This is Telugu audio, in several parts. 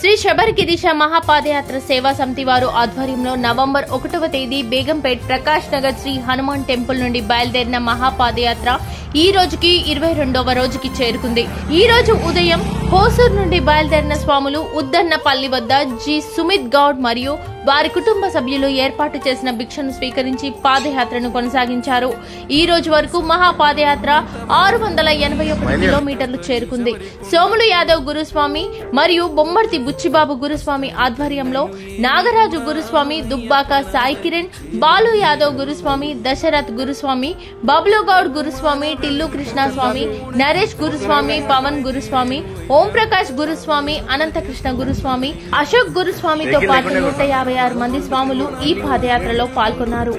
శ్రీ శబరిగిరీశ మహాపాదయాత్ర సేవా సమితి వారు ఆధ్వర్యంలో నవంబర్ 1వ తేదీ బేగంపేట్ ప్రకాష్ నగర్ శ్రీ హనుమాన్ టెంపుల్ నుండి బయలుదేరిన మహాపాదయాత్ర ఈ రోజుకి 22వ రోజుకి చేరుకుంది. ఈ రోజు ఉదయం హోసూర్ నుండి బయలుదేరిన స్వాములు ఉద్దన్నపల్లి వద్ద జి సుమిత్ గౌడ్ మరియు వారి కుటుంబ సభ్యులు ఏర్పాటు చేసిన భిక్షను స్వీకరించి పాదయాత్రను కొనసాగించారు. ఈ రోజు వరకు మహాపాదయాత్ర 681 కిలోమీటర్లు చేరుకుంది. సోములు యాదవ్ గురుస్వామి మరియు బొమ్మర్తి బుచ్చిబాబు గురుస్వామి ఆధ్వర్యంలో నాగరాజు గురుస్వామి, దుబ్బాక సాయి కిరణ్, బాలు యాదవ్ గురుస్వామి, దశరథ్ గురుస్వామి, బబ్లు గౌడ్ గురుస్వామి, టిల్లు కృష్ణస్వామి, నరేష్ గురుస్వామి, పవన్ గురుస్వామి, ఓం ప్రకాష్ గురుస్వామి, అనంతకృష్ణ గురుస్వామి, అశోక్ గురుస్వామితో పాటు 156 మంది స్వాములు ఈ పాదయాత్రలో పాల్గొన్నారు.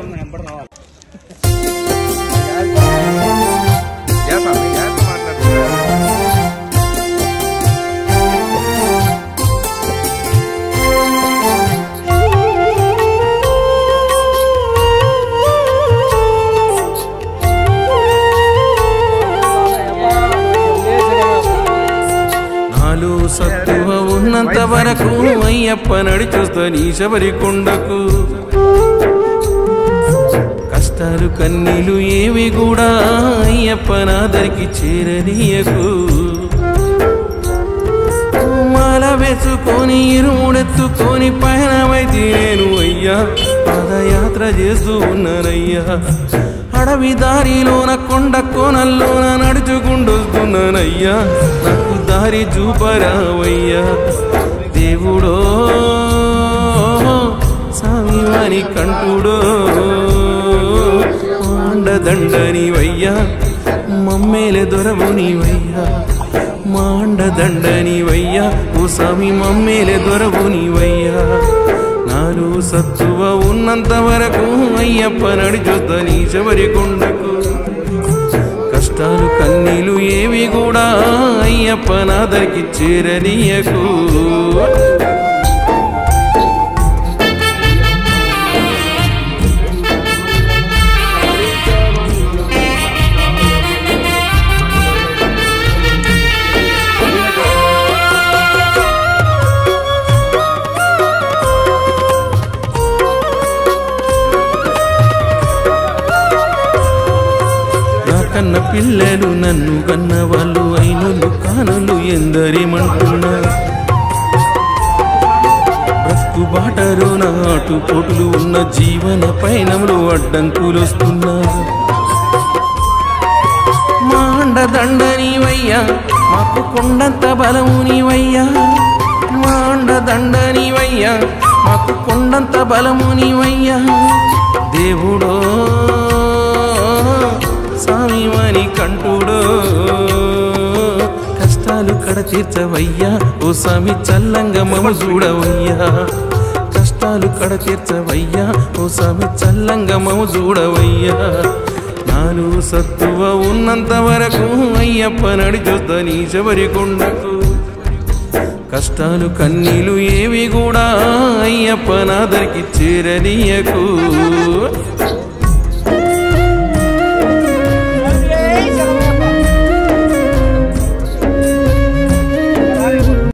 సత్తువ ఉన్నంత వరకు అయ్యప్ప నడిచొస్తాని శబరి కొండకు. కష్టాలు కన్నీలు ఏవి కూడా అయ్యప్ప నాదరికి చేరనీయకు. మాల వేసుకొని ఇరుముడెత్తుకొని పయనమైతే నేను అయ్యా పాదయాత్ర చేస్తూ ఉన్నానయ్యా. అడవి దారిలోన కొండ కోనల్లోన నడుచుకుంటొస్తున్నానయ్యా. నాకు దారి చూపరావయ్యా దేవుడో స్వామివాని కంటుడో. మాండదండనివయ్యా మమ్మేలే దొరవు నీవయ్యా. మాండదండనివయ్యా ఓ స్వామి మమ్మేలే దొరవు నీవయ్యా. నాలు సత్తువ ఉన్నంత వరకు అయ్యప్ప నడిచొద్దని శబరి కొండకు. కష్టాలు కన్నీలు ఏవి కూడా అయ్యప్ప నాదరికి చేరనీయకు. కన్న పిల్లలు నన్ను కన్న వాళ్ళు అయినలు కానులు ఎందరేమంటున్నా. బ్రతుకు బాటలో నాటు పోటులు ఉన్న జీవన పయనంలో అడ్డంకులొస్తున్నా. మాండదండనివయ్యా మాకు కొండంత బలము నీవయ్యా. మాండదండనివయ్యా మాకు కొండంత బలము నీవయ్యా. దేవుడో స్వామివాని కంటుడో కష్టాలు కడ తీర్చవయ్యా ఓ స్వామి చల్లంగా మమ చూడవయ్యా. కష్టాలు కడ తీర్చవయ్యా ఓ స్వామి చల్లంగా మమ చూడవయ్యా. నాలు సత్తువ ఉన్నంత వరకు అయ్యప్ప నడిచొద్దని శబరి కొండకు. కష్టాలు కన్నీలు ఏవి కూడా అయ్యప్ప నాదరికి చేరనీయకు.